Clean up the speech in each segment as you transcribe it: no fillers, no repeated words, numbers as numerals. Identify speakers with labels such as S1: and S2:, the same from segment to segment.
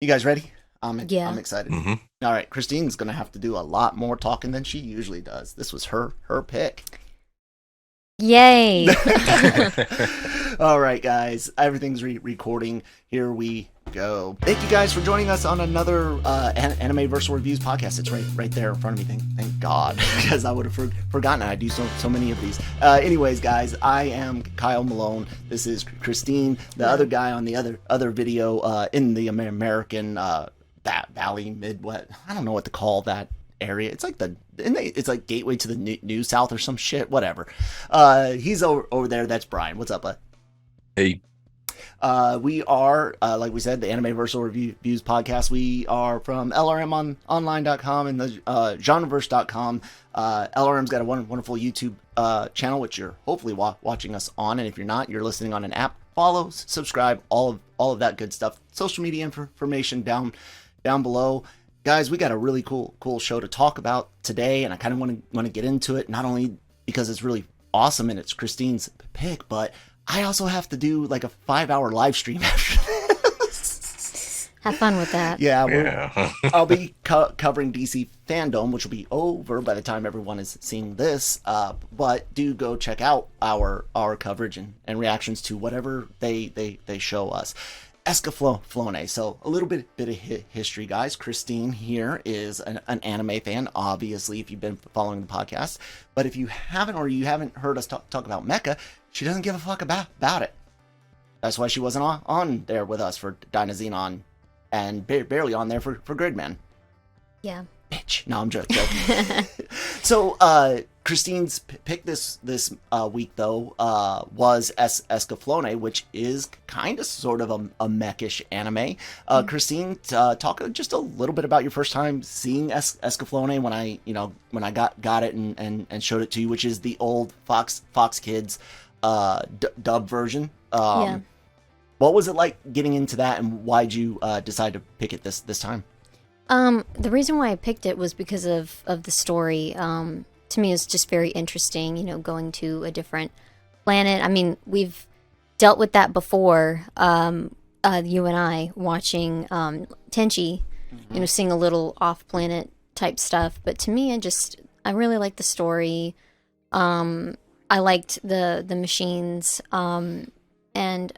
S1: You guys ready?
S2: Yeah.
S1: I'm excited.
S3: Hmm.
S1: All right, Christine's gonna have to do a lot more talking than she usually does. This was her pick.
S2: Yay.
S1: All right, guys, everything's recording. Here we go. Thank you guys for joining us on another Anime-Versal Reviews podcast. It's right there in front of me. Thank God, because I would have forgotten. I do so many of these. Anyways, guys, I am Kyle Malone. This is Christine, the other guy on the other video in the American Valley Midwest. I don't know what to call that area. It's like it's like gateway to the new South or some shit. Whatever. He's over there. That's Brian. What's up, bud?
S3: Hey.
S1: We are, like we said, the Anime-Versal Reviews podcast. We are from LRMonline.com and the Genreverse.com. LRM's got a wonderful YouTube channel, which you're hopefully watching us on. And if you're not, you're listening on an app. Follow, subscribe, all of that good stuff. Social media information down below. Guys, we got a really cool show to talk about today, and I kind of want to get into it, not only because it's really awesome and it's Christine's pick, but I also have to do like a 5-hour live stream after this.
S2: Have fun with that.
S1: Yeah. I'll be covering DC Fandom, which will be over by the time everyone is seeing this. But do go check out our coverage and reactions to whatever they show us. Escaflowne. So a little bit of history, guys. Christine here is an anime fan, obviously, if you've been following the podcast. But if you haven't, or you haven't heard us talk about mecha, she doesn't give a fuck about it. That's why she wasn't on there with us for Dynazenon and barely on there for Gridman.
S2: Yeah.
S1: Bitch. No, I'm joking. So, Christine's pick this week, though, was Escaflowne, which is kind of sort of a mechish anime. Christine, talk just a little bit about your first time seeing Escaflowne when I got it and showed it to you, which is the old Fox Kids dub version.
S2: Yeah.
S1: What was it like getting into that, and why'd you decide to pick it this time?
S2: The reason why I picked it was because of the story. To me, it's just very interesting, going to a different planet. I mean, we've dealt with that before, you and I, watching Tenchi, seeing a little off-planet type stuff. But to me, I really liked the story. I liked the machines, and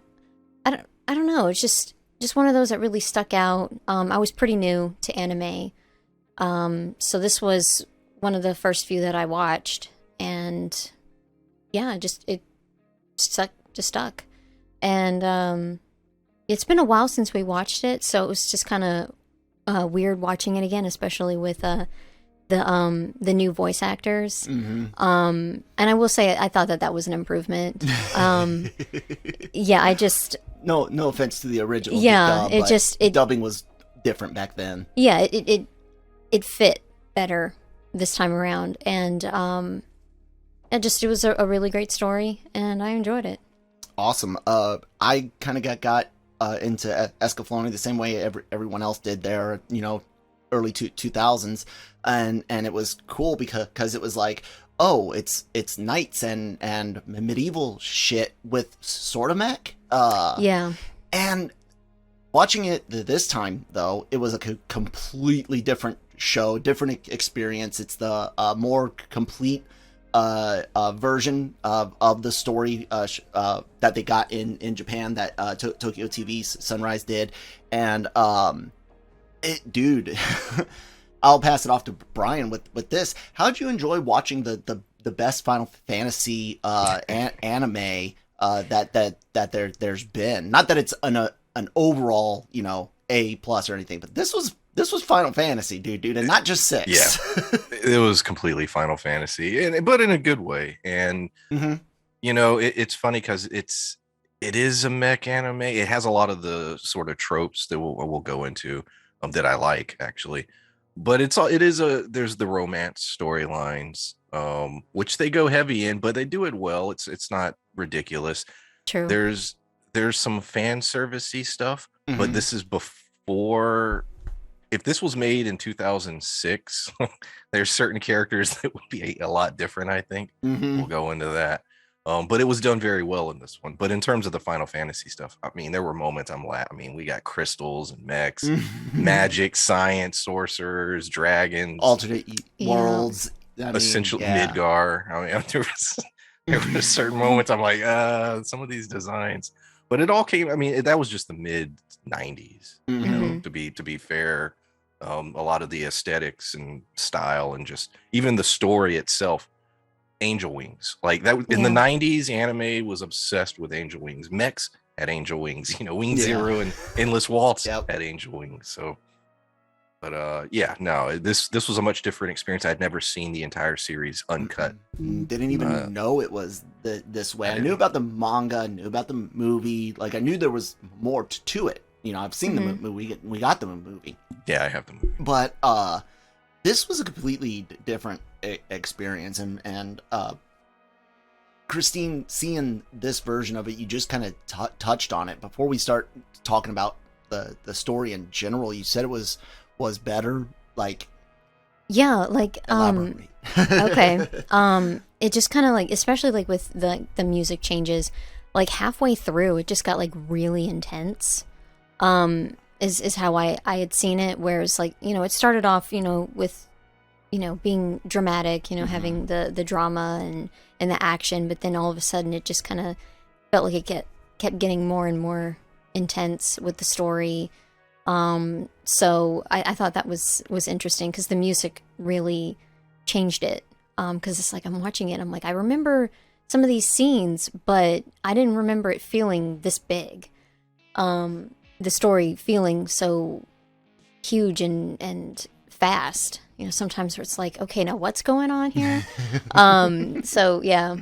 S2: I don't know, it's just one of those that really stuck out. I was pretty new to anime, so this was one of the first few that I watched, and yeah, it stuck. And it's been a while since we watched it, so it was just kind of weird watching it again, especially with the new voice actors. And I will say I thought that was an improvement. Yeah, I just
S1: no offense to the original.
S2: Yeah,
S1: dub, dubbing was different back then.
S2: Yeah, it fit better this time around, and it was a really great story, and I enjoyed it.
S1: Awesome. I kind of got into Escaflowne the same way everyone else did there, early 2000s, and it was cool because it was like, oh, it's knights and medieval shit with sort of mech.
S2: Yeah.
S1: And watching it this time, though, it was a completely different show, different experience. It's the more complete version of the story that they got in Japan that Tokyo TV's Sunrise did. And dude, I'll pass it off to Brian with this. How'd you enjoy watching the best Final Fantasy anime that there's been? Not that it's an overall A+ or anything, but this was Final Fantasy, dude, and not just 6.
S3: Yeah, it was completely Final Fantasy, but in a good way. And it's funny because it is a mech anime. It has a lot of the sort of tropes that we'll go into that I like, actually. But there's the romance storylines, which they go heavy in, but they do it well. It's not ridiculous.
S2: True.
S3: There's some fan servicey stuff, but this is before. If this was made in 2006, there's certain characters that would be a lot different, I think. We'll go into that. But it was done very well in this one. But in terms of the Final Fantasy stuff, I mean, there were moments we got crystals and mechs, magic, science, sorcerers, dragons,
S1: alternate worlds,
S3: essential Midgar. I mean, there were certain moments I'm like, some of these designs, but it all came. I mean, that was just the mid '90s. You know, to be fair, a lot of the aesthetics and style and just even the story itself. Angel wings, like that in the 90s, anime was obsessed with angel wings. Mechs had angel wings, you know, Wing Zero and Endless Waltz had angel wings. So, but this was a much different experience. I'd never seen the entire series uncut.
S1: Didn't even know it was this way. I knew about the manga, knew about the movie. Like I knew there was more to it. You know, I've seen the movie. We got the movie.
S3: Yeah, I have the movie.
S1: But this was a completely different experience, and Christine, seeing this version of it, you just kind of touched on it before we start talking about the story in general. You said it was better, like
S2: okay. It just kind of like, especially like with the music changes, like halfway through it just got like really intense. Is how I had seen it, whereas like, you know, it started off, you know, with, you know, being dramatic, you know, having the drama and the action, but then all of a sudden it just kind of felt like it kept getting more and more intense with the story. So I thought that was interesting because the music really changed it. Because it's like I'm watching it, I'm like, I remember some of these scenes, but I didn't remember it feeling this big. The story feeling so huge and fast. You know, sometimes where it's like, okay, now what's going on here? So yeah.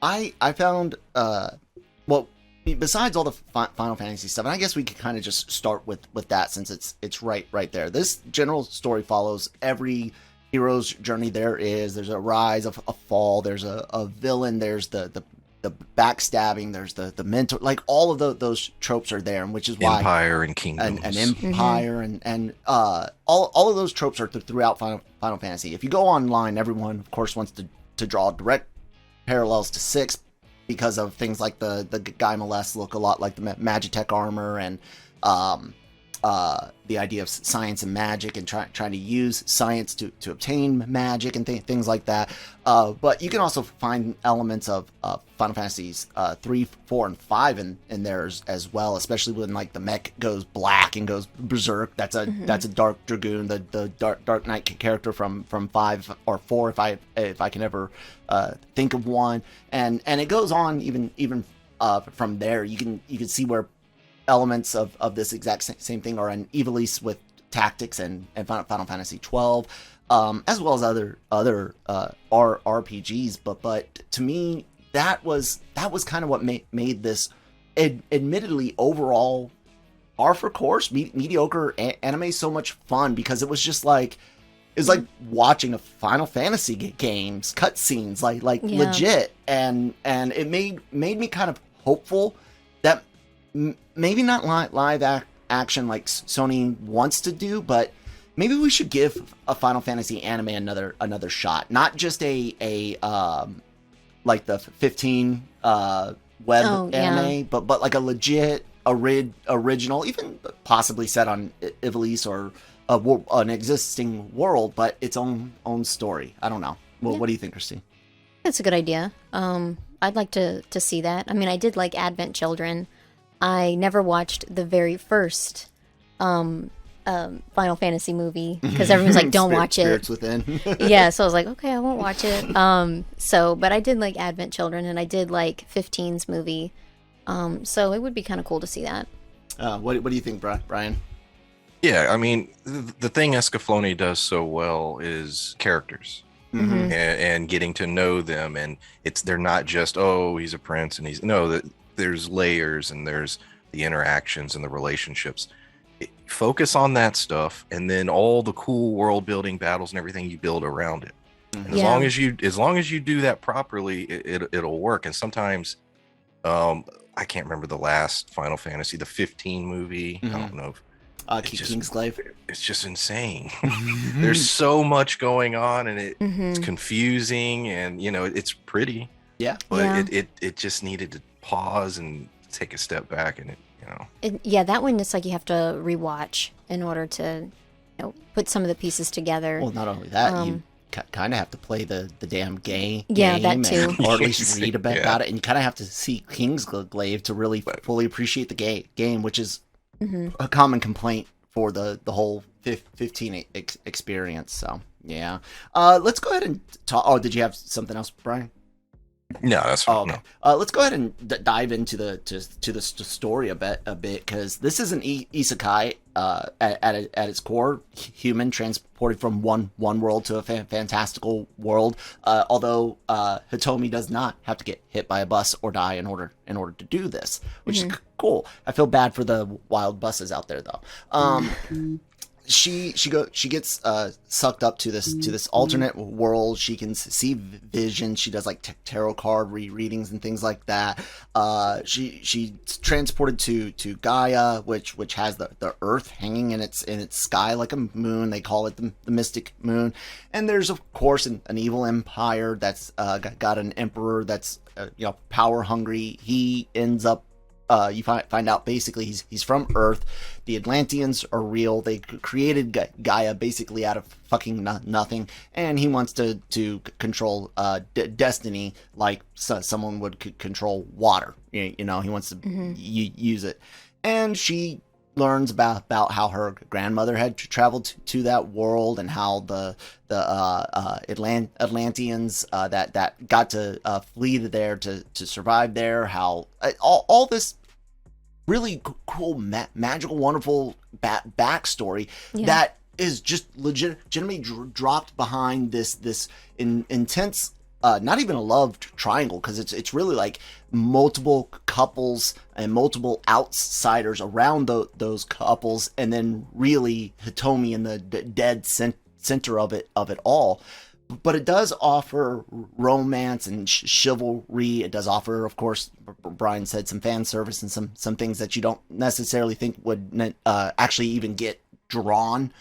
S1: I found well, besides all the Final Fantasy stuff, and I guess we could kind of just start with that since it's right there. This general story follows every hero's journey there is. There's a rise, a fall, there's a villain, there's the backstabbing, there's the mentor, like all of those tropes are there, and which is why
S3: empire and kingdoms,
S1: an empire and all of those tropes are throughout Final Fantasy. If you go online, everyone of course wants to draw direct parallels to 6 because of things like the Gaia molests look a lot like the Magitech armor, and the idea of science and magic and trying to use science to obtain magic and things like that. But you can also find elements of Final Fantasies 3, 4, and 5 in there as well, especially when like the mech goes black and goes berserk. That's a Dark Dragoon, the Dark Knight character from 5 or 4 if I can ever think of one. And it goes on even from there. You can see where elements of this exact same thing are in Ivalice with tactics and Final Fantasy 12, as well as other RPGs. But to me, that was kind of what made this admittedly overall par for course mediocre anime so much fun, because it was just like it's like watching a Final Fantasy game's cutscenes, like legit, and it made me kind of hopeful that maybe not live action like Sony wants to do, but maybe we should give a Final Fantasy anime another shot. Not just a like the 15 web anime, but like a legit original, even possibly set on Ivalice or an existing world, but its own story. I don't know. Well, what do you think, Christine?
S2: That's a good idea. I'd like to see that. I mean, I did like Advent Children. I never watched the very first Final Fantasy movie because everyone's like, don't watch it.
S1: Spirits Within.
S2: Yeah, so I was like, okay, I won't watch it. But I did like Advent Children, and I did like 15's movie. So it would be kind of cool to see that.
S1: What do you think, Brian?
S3: Yeah, I mean, the thing Escaflowne does so well is characters. And getting to know them, and they're not just, oh, he's a prince and there's layers and there's the interactions and the relationships. Focus on that stuff, and then all the cool world building battles and everything you build around it. And as long as you do that properly, it'll work. And sometimes I can't remember the last Final Fantasy, the 15 movie. I don't know.
S1: Kingsglaive.
S3: It's just insane. There's so much going on, and it's confusing, and it's pretty.
S1: Yeah.
S3: But it just needed to pause and take a step back, and
S2: that one, it's like you have to rewatch in order to put some of the pieces together.
S1: Well, not only that, you kind of have to play the damn game.
S2: Yeah, that too.
S1: Or at least read about it, and you kind of have to see Kingsglaive to really fully appreciate the game, which is a common complaint for the whole 15 experience. So yeah, let's go ahead and talk. Oh, did you have something else, Brian?
S3: No, that's fine.
S1: Oh, okay. Let's go ahead and dive into the story a bit, because this is an isekai at its core, human transported from one world to a fantastical world. Although Hitomi does not have to get hit by a bus or die in order to do this, which is cool. I feel bad for the wild buses out there, though. She gets sucked up to this alternate world. She can see visions. She does like tarot card readings and things like that. She's transported to Gaia, which has the Earth hanging in its sky like a moon. They call it the mystic moon. And there's of course an evil empire that's got an emperor that's power hungry. He ends up. You find out basically he's from Earth. The Atlanteans are real. They created Gaia basically out of fucking nothing, and he wants to control destiny like someone would control water. He wants to use it, and she learns about how her grandmother had traveled to that world, and how the Atlanteans that got to flee there to survive there. How all this really cool, magical, wonderful backstory that is just legitimately dropped behind this intense, not even a love triangle, because it's really like multiple couples and multiple outsiders around those couples, and then really Hitomi in the dead center of it all. But it does offer romance and chivalry. It does offer, of course, Brian said, some fan service and some things that you don't necessarily think would actually even get drawn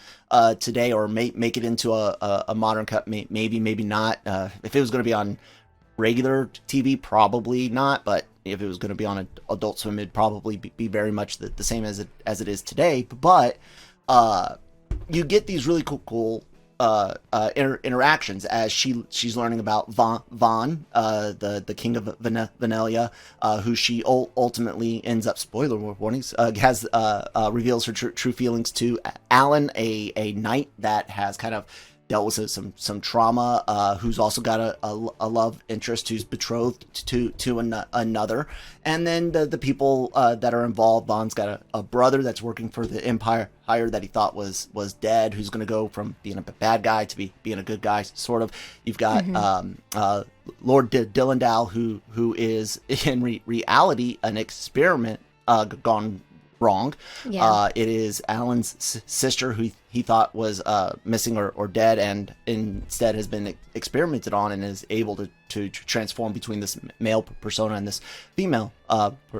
S1: today, or make it into a modern cut. Maybe not. If it was going to be on regular TV, probably not. But if it was going to be on Adult Swim, it'd probably be very much the same as it is today. But you get these really cool interactions as she's learning about Vaughn, the king of Vanellia, who she ultimately ends up, spoiler warnings, reveals her true feelings to. Alan, a knight that has kind of dealt with some trauma, who's also got a love interest who's betrothed to another. And then the people that are involved. Vaughn's got a brother that's working for the Empire that he thought was dead, who's going to go from being a bad guy to being a good guy, sort of. You've got Lord Dillendal, who is in reality an experiment gone wrong. It is Alan's sister, who he thought was missing or dead, and instead has been experimented on and is able to transform between this male persona and this female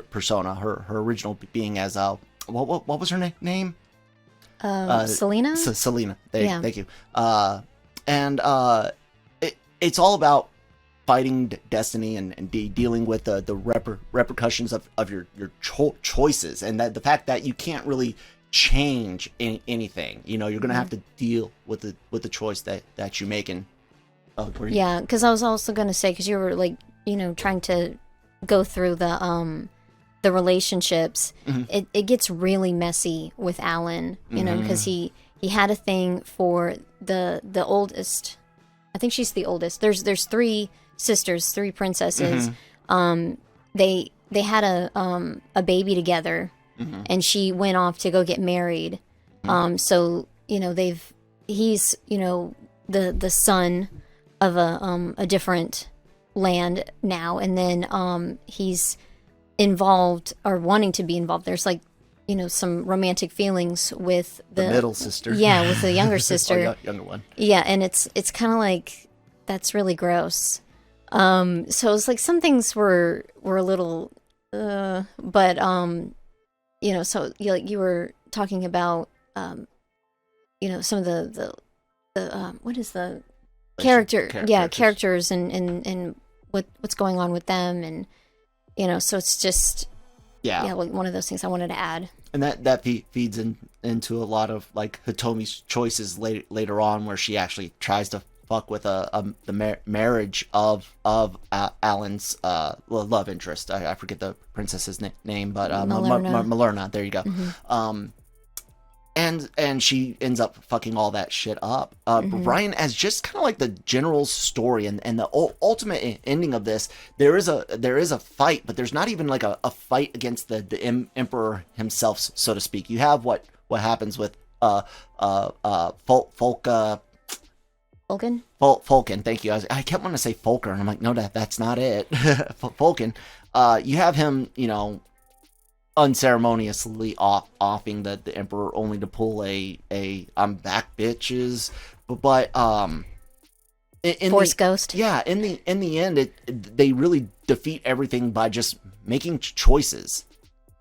S1: persona. Her original being as what was her name?
S2: Selena.
S1: Selena. Thank you. It's all about fighting destiny and dealing with the repercussions of your choices, and that the fact that you can't really change anything. You're gonna have to deal with the choice that you make. And
S2: because I was also gonna say, because you were like trying to go through the relationships, it gets really messy with Alan, because he had a thing for the oldest. I think she's the oldest. There's three sisters, three princesses. They had a baby together, and she went off to go get married. So he's the son of a different land now, and then he's involved, or wanting to be involved. There's like some romantic feelings with the
S1: middle sister.
S2: Yeah, with the younger sister.
S1: Younger one.
S2: Yeah, and it's kind of like, that's really gross. So it's like some things were a little, but so you were talking about, some of the what is the characters and what's going on with them, and so it's just like one of those things I wanted to add.
S1: And that feeds into a lot of like Hitomi's choices later on, where she actually tries to fuck with the marriage of Alan's love interest. I forget the princess's name, but Malerna. There you go. Mm-hmm. And she ends up fucking all that shit up. Brian, as just kind of like the general story and the ultimate ending of this, there is a fight, but there's not even like a fight against the emperor himself, so to speak. You have what happens with Fulkin, thank you. I kept wanting to say Fulker, and I'm like, no, that's not it. Fulkin. You have him, unceremoniously offing the emperor, only to pull a I'm back, bitches. But
S2: Force ghost.
S1: Yeah, in the end, they really defeat everything by just making choices,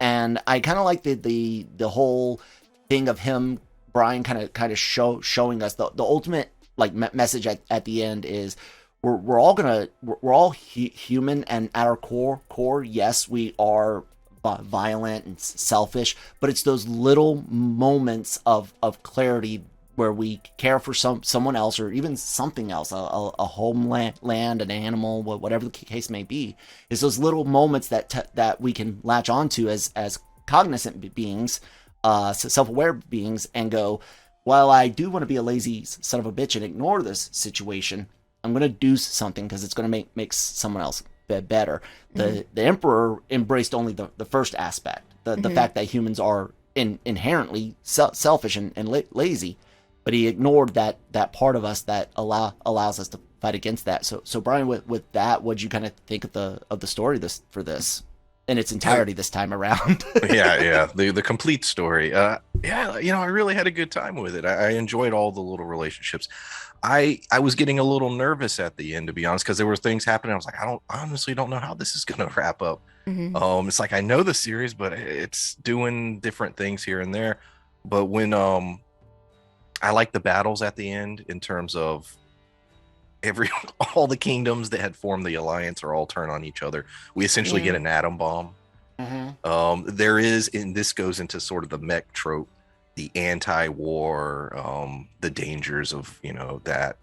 S1: and I kind of like the whole thing of him, Brian, kind of showing us the ultimate like message at the end is we're all human, and at our core, yes, we are violent and selfish, but it's those little moments of clarity where we care for someone else, or even something else, a homeland, an animal, whatever the case may be. It's those little moments that we can latch onto as cognizant beings, self-aware beings, and go, while I do want to be a lazy son of a bitch and ignore this situation, I'm going to do something because it's going to make someone else better. The emperor embraced only the first aspect, the fact that humans are inherently selfish and lazy, but he ignored that part of us that allows us to fight against that. So Brian, with that, what'd you kind of think of the story for this in its entirety this time around?
S3: yeah, the complete story. I really had a good time with it. I enjoyed all the little relationships. I was getting a little nervous at the end, to be honest, because there were things happening. I was like, I honestly don't know how this is going to wrap up. Mm-hmm. It's like, I know the series, but it's doing different things here and there. But when I like the battles at the end, in terms of all the kingdoms that had formed the alliance are all turn on each other. We essentially get an atom bomb. Mm-hmm. There is, and this goes into sort of the mech trope, the anti-war, the dangers of that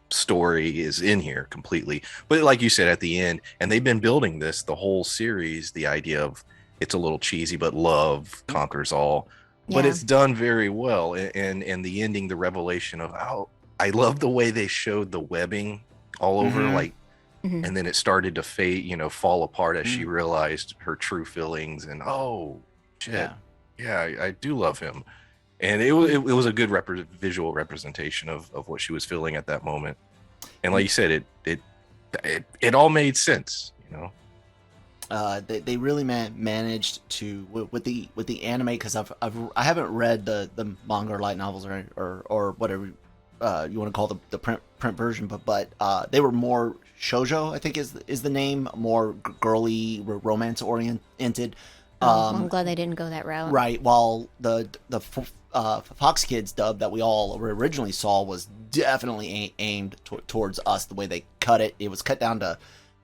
S3: story is in here completely. But like you said at the end, and they've been building this the whole series, the idea of it's a little cheesy, but love conquers all. But it's done very well, and the ending, the revelation of how I love the way they showed the webbing all over, and then it started to fade, fall apart as she realized her true feelings, and oh shit, I do love him. And it was a good visual representation of what she was feeling at that moment. And like you said, it all made sense,
S1: They really managed to with the anime, because I haven't read the manga or light novels or whatever you want to call the print version, but they were more shoujo, I think is the name, more girly, romance oriented.
S2: I'm glad they didn't go that route. Right,
S1: while the Fox Kids dub that we all originally saw was definitely aimed towards us. The way they cut it, it was cut down to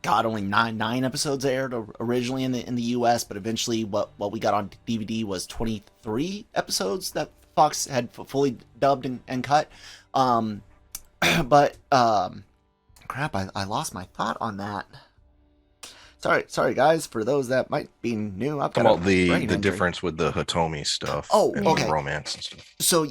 S1: only nine episodes aired originally in the US, but eventually what we got on DVD was 23 episodes that Fox had fully dubbed and cut. But crap, I lost my thought on that. Sorry guys, for those that might be new. I've got
S3: about the difference with the Hitomi stuff.
S1: And
S3: the romance and stuff.
S1: So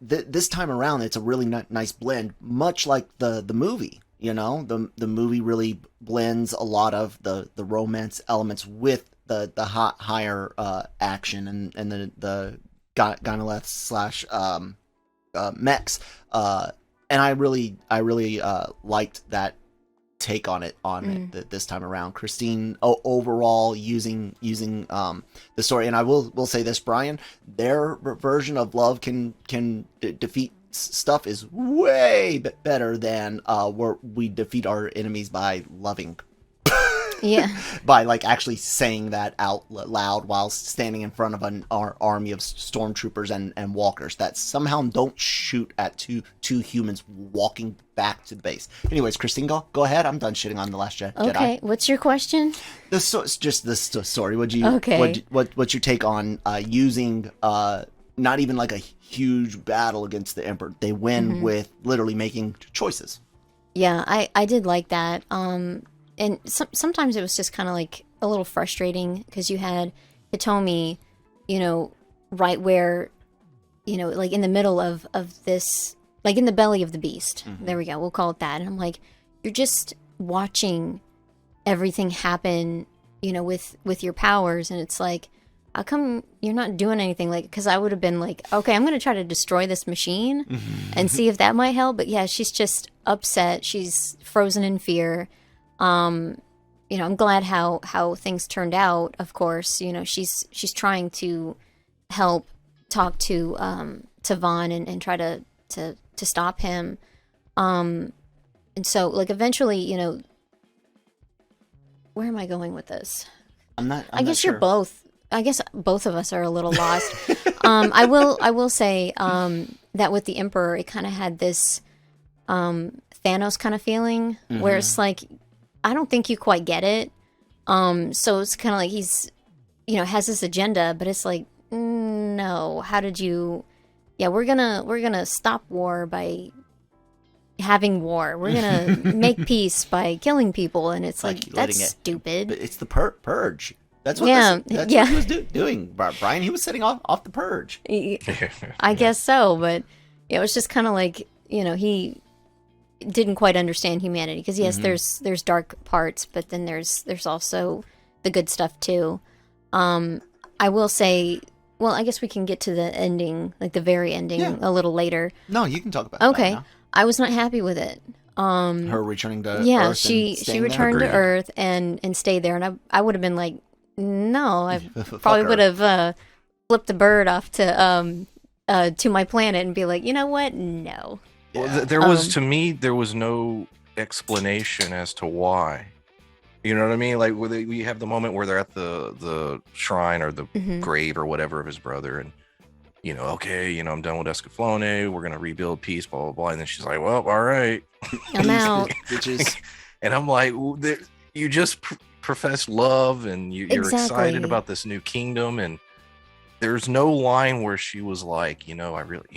S1: this time around, it's a really nice blend, much like the movie. The movie really blends a lot of the romance elements with the higher action and the Gynolith / mechs. And I really liked that take on it this time around. Christine overall using the story, and I will say this, Brian, their version of love can defeat stuff is way better than where we defeat our enemies by loving.
S2: Yeah.
S1: By like actually saying that out loud while standing in front of an army of stormtroopers and walkers that somehow don't shoot at two humans walking back to the base. Anyways, Christine, go ahead. I'm done shitting on The Last Jedi.
S2: Okay, what's your question?
S1: Just the story. What's your take on using not even like a huge battle against the Emperor? They win with literally making choices.
S2: Yeah, I did like that. And sometimes it was just kind of like a little frustrating because you had Hitomi, right where, like in the middle of this, like in the belly of the beast. There we go. We'll call it that. And I'm like, you're just watching everything happen, with your powers. And it's like, how come you're not doing anything? Like, because I would have been like, okay, I'm going to try to destroy this machine and see if that might help. But yeah, she's just upset. She's frozen in fear. I'm glad how things turned out. Of course, she's trying to help talk to Vaughn and try to stop him. And so like eventually, where am I going with this? I guess
S1: sure.
S2: you're both. I guess both of us are a little lost. I will say that with the Emperor, it kind of had this Thanos kind of feeling where it's like, I don't think you quite get it. So it's kind of like he's, has this agenda, but it's like, no, how did you? Yeah, we're gonna stop war by having war. We're gonna make peace by killing people, and it's like that's stupid.
S1: But it's the purge. That's what he was doing. Brian, he was setting off the purge.
S2: I guess so, but it was just kind of like, he didn't quite understand humanity because yes, there's dark parts, but then there's also the good stuff too. I will say, well, I guess we can get to the ending, like the very ending, a little later.
S1: No, you can talk about
S2: okay.
S1: that now.
S2: I was not happy with it.
S1: Her returning to Earth.
S2: She returned to Earth and stayed there, and I would have been like, no, I probably would have flipped the bird off to my planet and be like, you know what? No.
S3: Well, there was to me there was no explanation as to why. You know what I mean? Like we have the moment where they're at the shrine or the grave or whatever of his brother, and okay, I'm done with Escaflowne. We're gonna rebuild peace, blah blah blah. And then she's like, well, all right,
S2: I'm out.
S3: And I'm like, you just profess love and you're excited about this new kingdom, and there's no line where she was like, I really,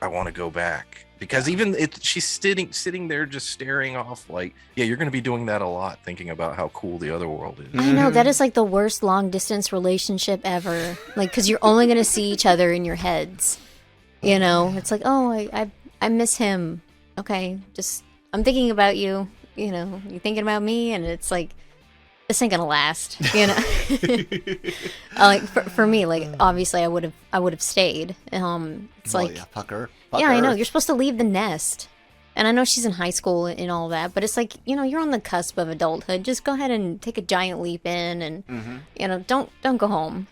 S3: I want to go back. Because even she's sitting there just staring off like, yeah, you're going to be doing that a lot, thinking about how cool the other world is.
S2: I know, that is like the worst long distance relationship ever. Like, because you're only going to see each other in your heads. It's like, oh, I miss him. Okay, just, I'm thinking about you. You thinking about me, and it's like, this ain't gonna last. Like for me, like obviously I would have stayed. It's like,
S1: yeah, fuck her.
S2: I know you're supposed to leave the nest, and I know she's in high school and all that, but it's like you're on the cusp of adulthood. Just go ahead and take a giant leap in, and don't go home.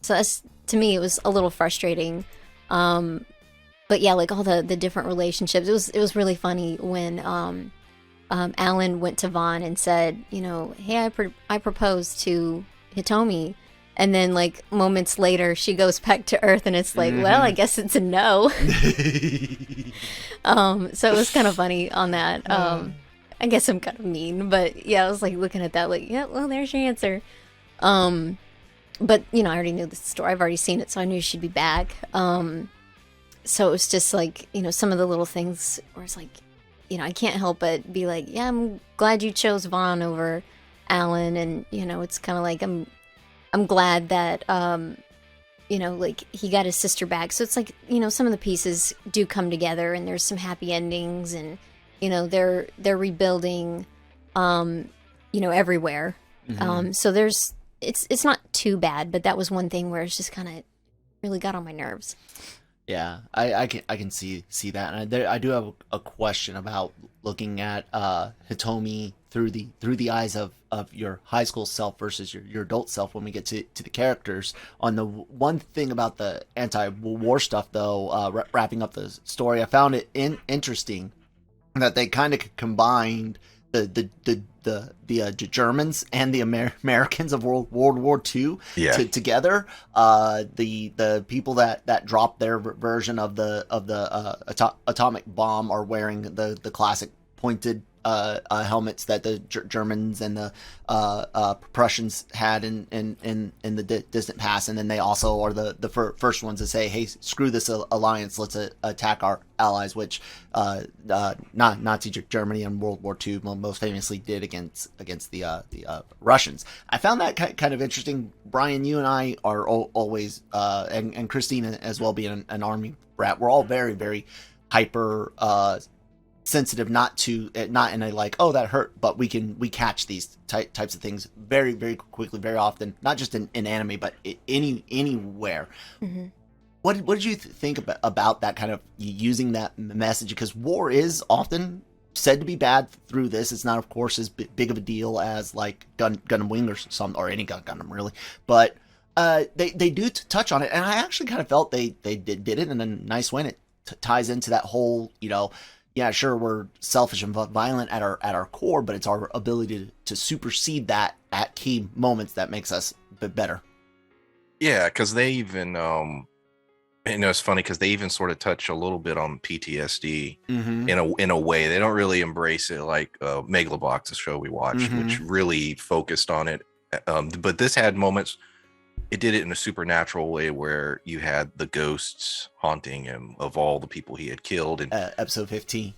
S2: So that's, to me, it was a little frustrating. But yeah, like all the different relationships, it was really funny when Alan went to Vaughn and said, hey, I proposed to Hitomi. And then, like, moments later, she goes back to Earth, and it's like, well, I guess it's a no. So it was kind of funny on that. I guess I'm kind of mean, but yeah, I was, like, looking at that, like, yeah, well, there's your answer. But, I already knew the story. I've already seen it, so I knew she'd be back. So it was just, like, some of the little things where it's like, I can't help but be like, yeah, I'm glad you chose Vaughn over Alan, and, it's kind of like, I'm glad that, like, he got his sister back. So it's like, some of the pieces do come together, and there's some happy endings, and, they're rebuilding, everywhere. So it's not too bad, but that was one thing where it's just kind of really got on my nerves.
S1: Yeah, I can see that, and I do have a question about looking at Hitomi through the eyes of your high school self versus your adult self when we get to the characters. On the one thing about the anti-war stuff, though, wrapping up the story, I found it interesting that they kind of combined the Germans and the Americans of World War II together. The people that dropped their version of the atomic bomb are wearing the classic pointed helmets that the Germans and the Prussians had in the distant past, and then they also are the first ones to say, "Hey, screw this alliance, let's attack our allies," which Nazi Germany in World War II most famously did against the Russians. I found that kind of interesting. Brian, you and I are always, and Christina as well, being an army brat, we're all very, very hyper sensitive, not in a like, oh, that hurt, but we catch these types of things very, very quickly, very often, not just in anime, but anywhere. Mm-hmm. What did you think about that, kind of using that message? Because war is often said to be bad through this. It's not, of course, as big of a deal as like Gundam Wing or some, or any Gundam really, but they do touch on it, and I actually kind of felt they did it in a nice way. And it ties into that whole, yeah, sure, we're selfish and violent at our core, but it's our ability to supersede that at key moments that makes us better.
S3: Yeah, because they even, it's funny because they even sort of touch a little bit on PTSD in a way. They don't really embrace it like Megalobox, the show we watched, which really focused on it. But this had moments. It did it in a supernatural way where you had the ghosts haunting him of all the people he had killed. And
S1: episode 15,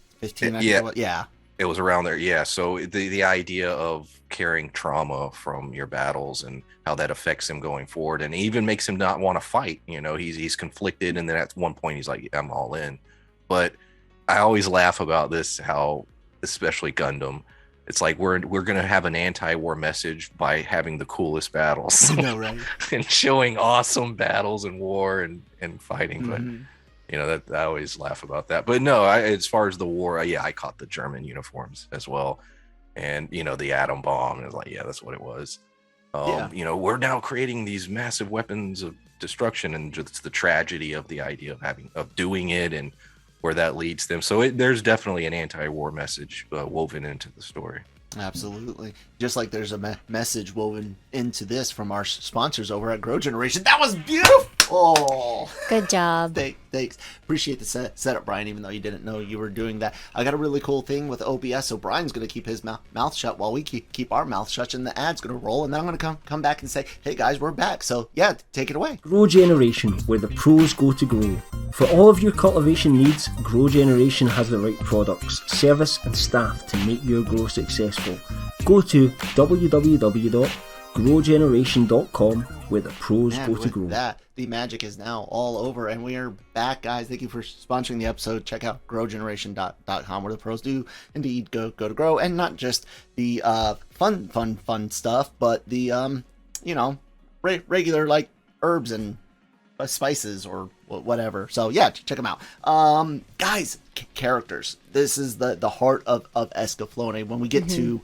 S3: yeah, it was around there. Yeah. So the idea of carrying trauma from your battles and how that affects him going forward, and even makes him not want to fight. He's conflicted. And then at one point he's like, I'm all in. But I always laugh about this, how especially Gundam, it's like we're going to have an anti-war message by having the coolest battles.
S1: Right?
S3: And showing awesome battles and war and fighting. But, that I always laugh about that. But no, as far as the war, I caught the German uniforms as well. And, the atom bomb. And it's like, yeah, that's what it was. We're now creating these massive weapons of destruction. And just the tragedy of the idea of doing it and where that leads them. So there's definitely an anti-war message woven into the story.
S1: Absolutely. Just like there's a message woven into this from our sponsors over at Grow Generation. That was beautiful.
S2: Good job.
S1: Thanks. Appreciate the setup, Brian, even though you didn't know you were doing that. I got a really cool thing with OBS, so Brian's going to keep his mouth shut while we keep our mouth shut, and the ad's going to roll, and then I'm going to come back and say, hey guys, we're back. So yeah, take it away.
S4: Grow Generation, where the pros go to grow. For all of your cultivation needs, Grow Generation has the right products, service and staff to make your grow successful. Go to www.growgeneration.com, where the pros go to grow.
S1: That, the magic is now all over, and we are back, guys. Thank you for sponsoring the episode. Check out growgeneration.com, where the pros do indeed go to grow, and not just the fun stuff, but the regular like herbs and spices or whatever. So yeah, check them out. Guys, characters. This is the heart of Escaflowne. When we get to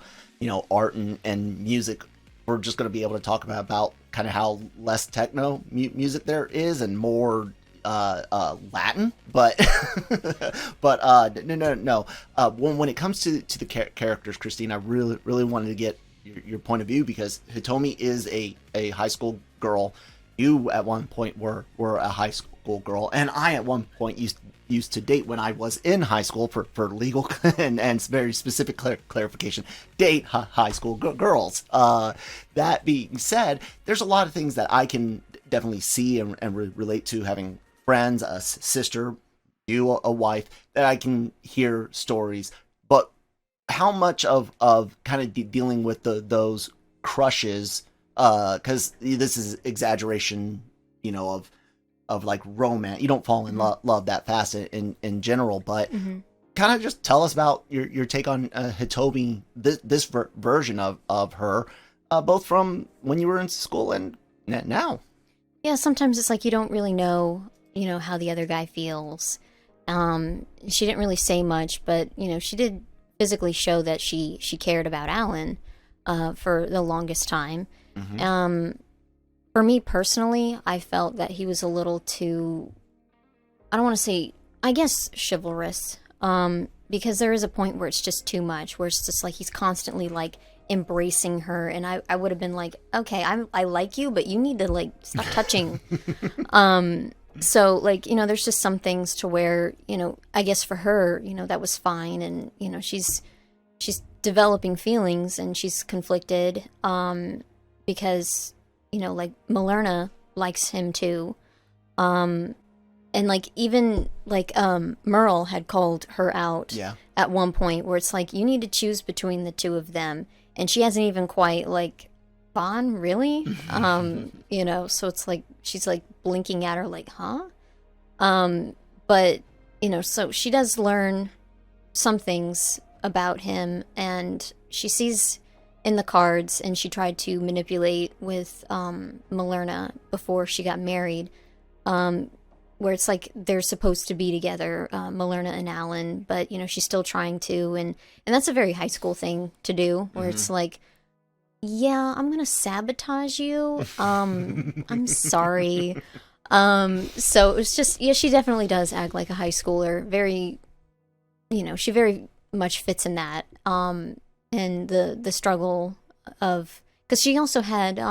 S1: art and music, we're just going to be able to talk about kind of how less techno music there is and more Latin, but no. When it comes to the characters, Christine, I really wanted to get your point of view, because Hitomi is a high school girl. You at one point were a high school girl, and I at one point used to date when I was in high school for legal and very specific clarification, date high school girls. That being said, there's a lot of things that I can definitely see and relate to, having friends, a sister, you, a wife, that I can hear stories. But how much of kind of dealing with those crushes, because this is exaggeration, of like romance. You don't fall in love that fast in general, but kind of just tell us about your take on Hitomi, this version of her, both from when you were in school and now.
S2: Yeah, sometimes it's like you don't really know, how the other guy feels. She didn't really say much, but she did physically show that she cared about Alan for the longest time. For me personally, I felt that he was a little too, I don't want to say, I guess chivalrous, because there is a point where it's just too much, where it's just like he's constantly like embracing her, and I would have been like, okay, I like you, but you need to like stop touching. So like, you know, there's just some things to where, you know, I guess for her, you know, that was fine, and you know, she's developing feelings and she's conflicted because, you know, like Malerna likes him too, and like even like Merle had called her out at one point, where it's like, you need to choose between the two of them, and she hasn't even quite like, Vaughn, really? You know, so it's like she's like blinking at her like, huh? But you know, so she does learn some things about him, and she sees in the cards, and she tried to manipulate with Malerna before she got married, where it's like they're supposed to be together, Malerna and Alan, but you know, she's still trying to, and that's a very high school thing to do, where it's like, yeah, I'm gonna sabotage you. I'm sorry. So it was just, yeah, she definitely does act like a high schooler. Very, you know, she very much fits in that. And the struggle of, because she also had, I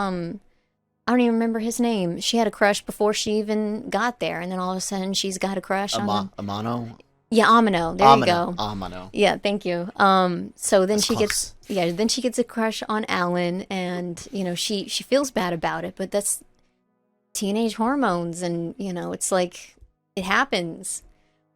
S2: don't even remember his name. She had a crush before she even got there, and then all of a sudden she's got a crush on
S1: Amano.
S2: Yeah, Amino. There you go.
S1: Amano.
S2: Yeah, thank you. So then
S1: That's
S2: she
S1: close.
S2: then she gets a crush on Alan, and you know, she feels bad about it, but that's teenage hormones, and you know, it's like it happens.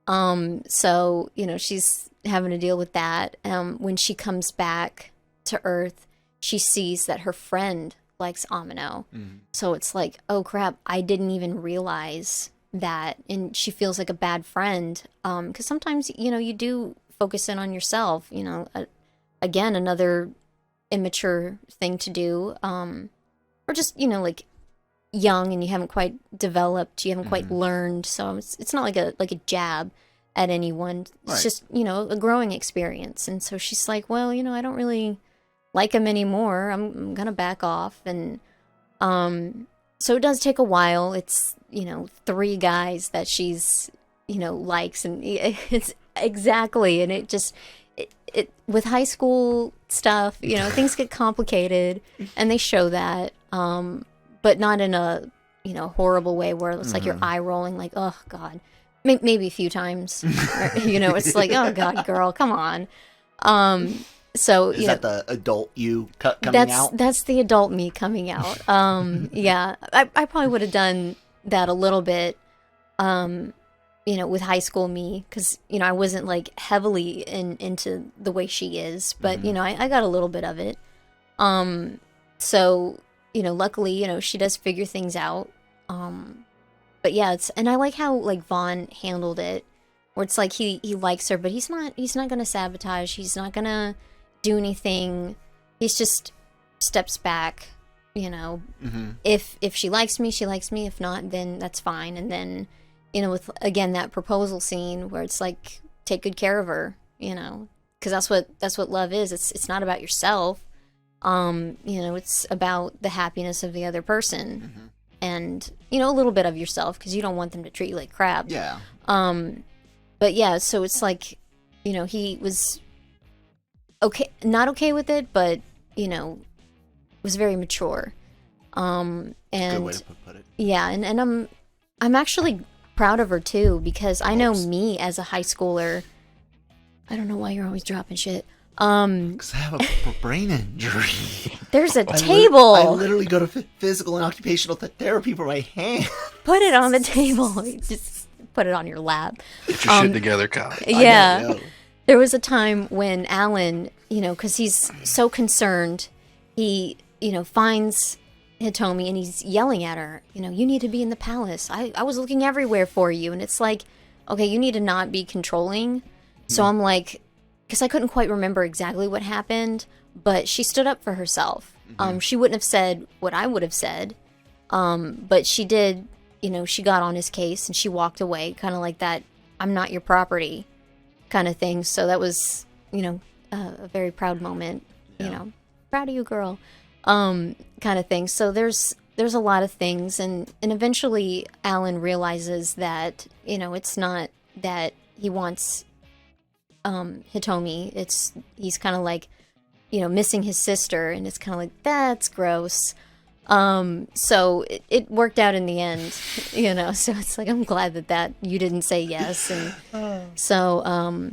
S2: So you know, she's having to deal with that. When she comes back to Earth, she sees that her friend likes Amino. So it's like, oh crap, I didn't even realize that, and she feels like a bad friend, because sometimes, you know, you do focus in on yourself, you know, again, another immature thing to do, or just, you know, like young and you haven't quite developed, you haven't quite learned, so it's not like a jab at anyone, it's just, you know, a growing experience. And so she's like, well, you know, I don't really like him anymore, I'm gonna back off. And so it does take a while. It's, you know, 3 guys that she's, you know, likes, and it's exactly, and it just, it with high school stuff, you know, things get complicated, and they show that, but not in a, you know, horrible way where it's like you're eye rolling, like, oh God, maybe a few times, you know, it's like, oh God, girl, come on. So
S1: is that the adult you coming out?
S2: That's the adult me coming out. Yeah, I probably would have done that a little bit, you know, with high school me, because, you know, I wasn't like heavily into the way she is, but you know, I got a little bit of it. So, you know, luckily, you know, she does figure things out. But yeah, and I like how like Vaughn handled it, where it's like he likes her, but he's not gonna sabotage. He's not gonna do anything. He's just steps back, you know. If she likes me, she likes me. If not, then that's fine. And then, you know, with again that proposal scene where it's like, take good care of her, you know, because that's what love is. It's not about yourself. You know, it's about the happiness of the other person, and you know, a little bit of yourself, because you don't want them to treat you like crap.
S1: Yeah.
S2: But yeah, so it's like, you know, he was not okay with it, but you know, was very mature. And
S1: good way to put it.
S2: Yeah, and I'm actually proud of her too, because I know me as a high schooler. I don't know why you're always dropping shit.
S1: Because I have a brain injury.
S2: There's a table.
S1: I literally go to physical and occupational therapy for my hand.
S2: Put it on the table. Just put it on your lap.
S3: Get your shit together, Kyle.
S2: Yeah. There was a time when Alan, you know, because he's so concerned, he, you know, finds Hitomi and he's yelling at her, you know, you need to be in the palace. I was looking everywhere for you. And it's like, okay, you need to not be controlling. So I'm like, because I couldn't quite remember exactly what happened, but she stood up for herself. She wouldn't have said what I would have said, but she did, you know, she got on his case and she walked away, kind of like that, I'm not your property kind of thing. So that was, you know, a very proud moment, you know, proud of you, girl, kind of thing. So there's a lot of things, and eventually Alan realizes that, you know, it's not that he wants Hitomi. He's kind of like, missing his sister, and it's kind of like, that's gross. So it worked out in the end, so it's like, I'm glad that you didn't say yes. And so,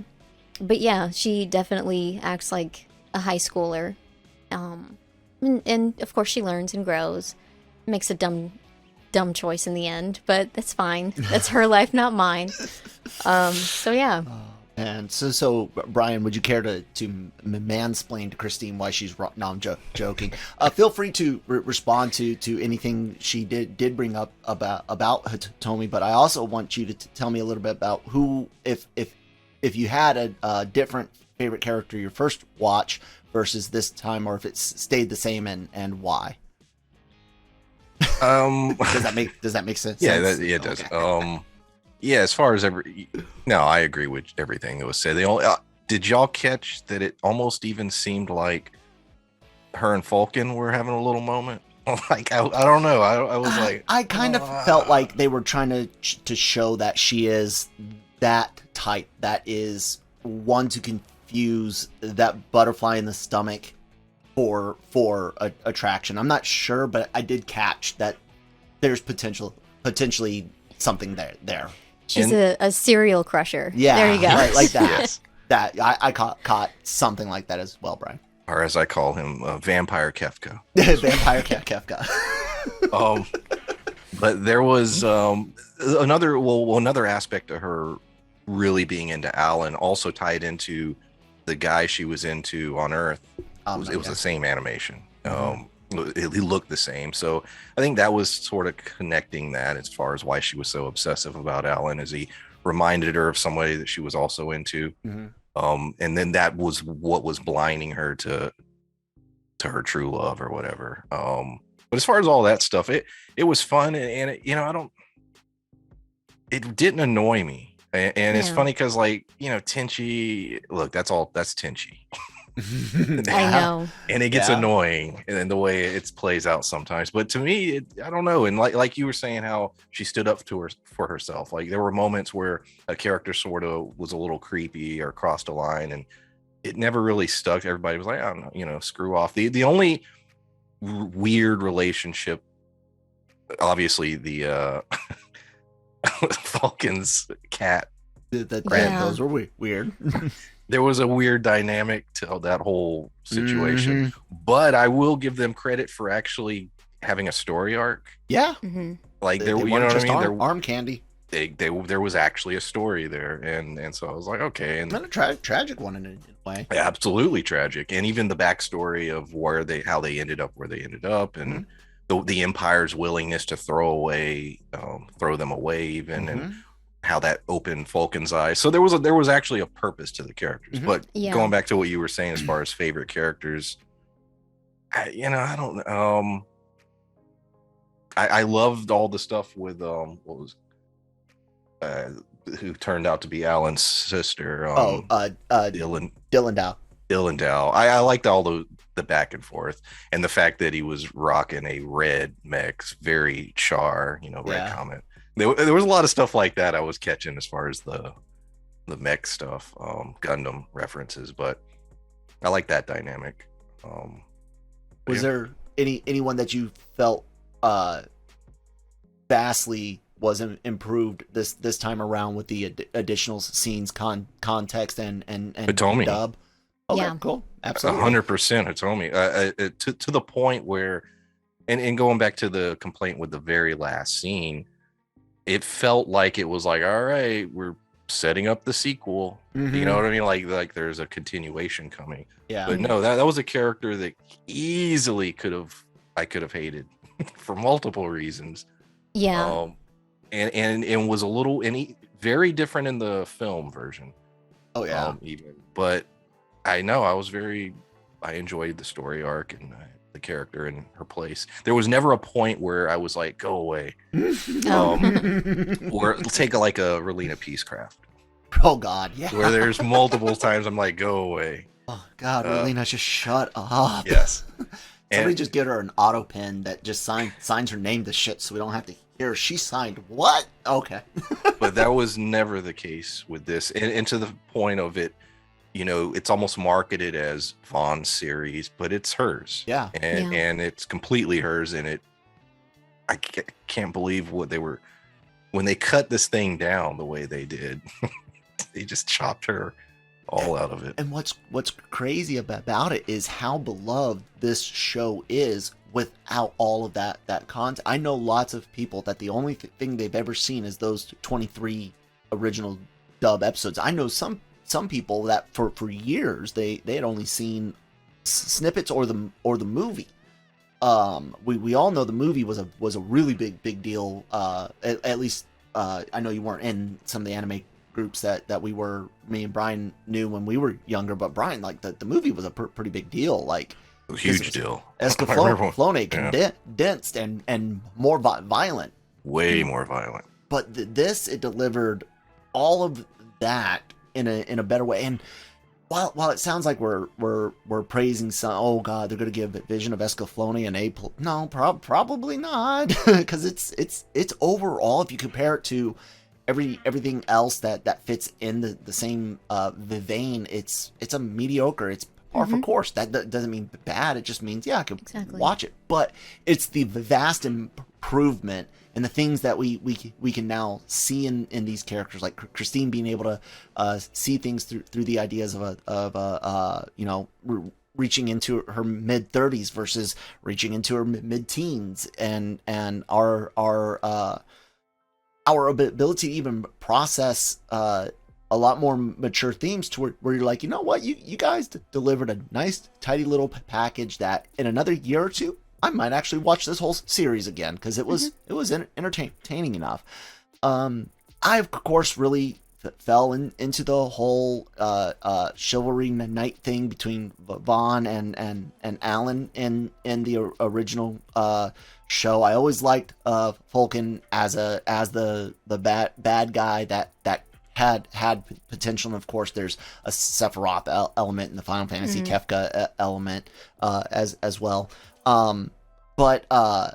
S2: but yeah, she definitely acts like a high schooler. And of course she learns and grows, makes a dumb choice in the end, but that's fine. That's her life, not mine. So yeah.
S1: And so Brian, would you care to mansplain to Christine why she's wrong? No, I'm joking. Feel free to respond to anything she did bring up about Hitomi, but I also want you to tell me a little bit about who, if you had a different favorite character your first watch versus this time, or if it's stayed the same, and why. Does that make sense?
S3: Yeah, it does. Okay. Yeah, as far as I agree with everything that was said. Did y'all catch that it almost even seemed like her and Falcon were having a little moment? Like, I don't know. I was like,
S1: I kind of felt like they were trying to show that she is that type that is one to confuse that butterfly in the stomach for attraction. I'm not sure, but I did catch that there's potentially something there.
S2: She's a serial crusher.
S1: Yeah,
S2: there you go.
S1: Right, like that.
S3: Yes.
S1: That I caught something like that as well, Brian.
S3: Or as I call him, Vampire Kefka.
S1: Vampire Kefka.
S3: But there was another aspect of her really being into Alan, also tied into the guy she was into on Earth. It was the same animation. He looked the same. So I think that was sort of connecting that as far as why she was so obsessive about Alan, as he reminded her of somebody that she was also into. Mm-hmm. And then that was what was blinding her to her true love or whatever. But as far as all that stuff, it was fun, and it, it didn't annoy me. And it's funny because, like, Tenchi, look, that's Tenchi.
S2: I know.
S3: And it gets annoying in the way it plays out sometimes. But to me, I don't know. And like you were saying, how she stood up for herself. Like, there were moments where a character sort of was a little creepy or crossed a line, and it never really stuck. Everybody was like, I don't know, screw off. The only weird relationship, obviously, the Falcon's cat.
S1: Those were weird.
S3: There was a weird dynamic to that whole situation, but I will give them credit for actually having a story arc.
S1: Yeah,
S3: like
S1: they
S3: you know what I mean.
S1: They're arm candy.
S3: There was actually a story there, and so I was like, okay, and
S1: not a tragic one in a way.
S3: Absolutely tragic, and even the backstory of how they ended up where they ended up, and the Empire's willingness to throw them away, even and how that opened Falcon's eyes. So there was actually a purpose to the characters. But going back to what you were saying as far as favorite characters, I don't know. I loved all the stuff with who turned out to be Alan's sister. Dylan Dow. I liked all the back and forth, and the fact that he was rocking a red mech, very Char, red Comet. There was a lot of stuff like that I was catching as far as the mech stuff, Gundam references, but I like that dynamic.
S1: Was there anyone that you felt vastly was improved this time around with the additional scenes, context, and
S3: Hitomi.
S1: dub? Okay, cool. Absolutely.
S3: 100% Hitomi. To the point where, and going back to the complaint with the very last scene, it felt like it was like, all right, we're setting up the sequel. You know what I mean? Like there's a continuation coming. Yeah. But no, that was a character that easily I could have hated for multiple reasons.
S2: Yeah.
S3: And was a little very different in the film version.
S1: Oh yeah.
S3: Even, but I enjoyed the story arc and the character in her place. There was never a point where I was like, go away. Or take like a Relina Peacecraft.
S1: Oh God, yeah.
S3: Where there's multiple times I'm like, go away.
S1: Oh God, Relina, just shut up.
S3: Yes.
S1: Somebody just get her an auto pen that just signs her name to shit, so we don't have to hear she signed what? Okay.
S3: But that was never the case with this, and to the point of it you know, it's almost marketed as Vaughn's series, but it's hers.
S1: Yeah.
S3: And it's completely hers. And I can't believe what they were, when they cut this thing down the way they did, they just chopped her all out of it.
S1: And what's crazy about it is how beloved this show is without all of that content. I know lots of people that the only thing they've ever seen is those 23 original dub episodes. I know some people that for years they had only seen snippets or the movie. We all know the movie was a really big deal. At least I know you weren't in some of the anime groups that me and Brian knew when we were younger, but Brian, like the movie was a pretty big deal. Like
S3: huge deal.
S1: Escaflowne condensed and more violent.
S3: Way more violent.
S1: But it delivered all of that in a better way. And while it sounds like we're praising some, oh god, they're going to give Vision of Escaflowne an A+. No, probably not, because it's overall, if you compare it to everything else that fits in the same vein, it's a mediocre. It's par for course. That doesn't mean bad. It just means I could watch it. But it's the vast improvement and the things that we can now see in these characters, like Christine being able to see things through the ideas of reaching into her mid-30s versus reaching into her mid-teens, and our ability to even process a lot more mature themes to where you're like, you know what, you guys delivered a nice tidy little package that in another year or two I might actually watch this whole series again, because it was entertaining enough. I of course really fell into the whole chivalry knight thing between Vaughn and Alan in the original show. I always liked Falcon as the bad guy that had potential, and of course there's a Sephiroth element in the Final Fantasy Kefka element as well. But I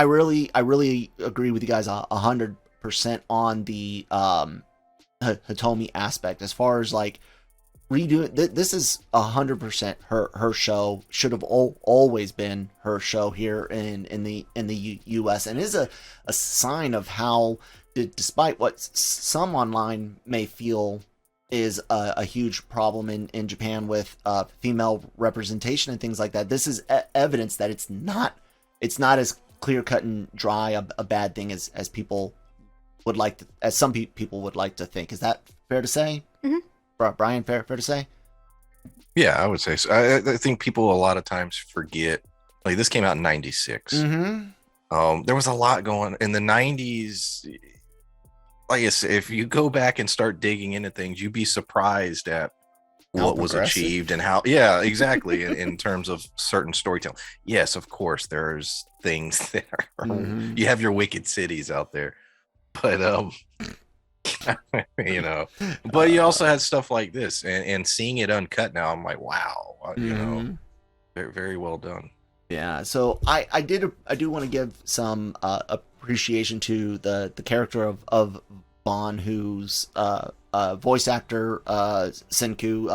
S1: really agree with you guys 100% on the Hitomi aspect, as far as like redoing. This is 100% her show. Should have always been her show here in the US, and is a sign of how, despite what some online may feel is a huge problem in Japan with female representation and things like that, this is evidence that it's not as clear cut and dry a bad thing as people would like to, as some people would like to think. Is that fair to say? Brian, fair to say?
S3: Yeah, I would say so. I think people a lot of times forget, like, this came out in 96. There was a lot going in the 90s. Like I said, if you go back and start digging into things, you'd be surprised at what was achieved and how, exactly, in terms of certain storytelling. Yes, of course, there's things that are, you have your wicked cities out there, but but you also had stuff like this, and seeing it uncut now, I'm like, wow, very, very well done.
S1: Yeah, so I do want to give some appreciation to the character of Vaughn, whose voice actor Senku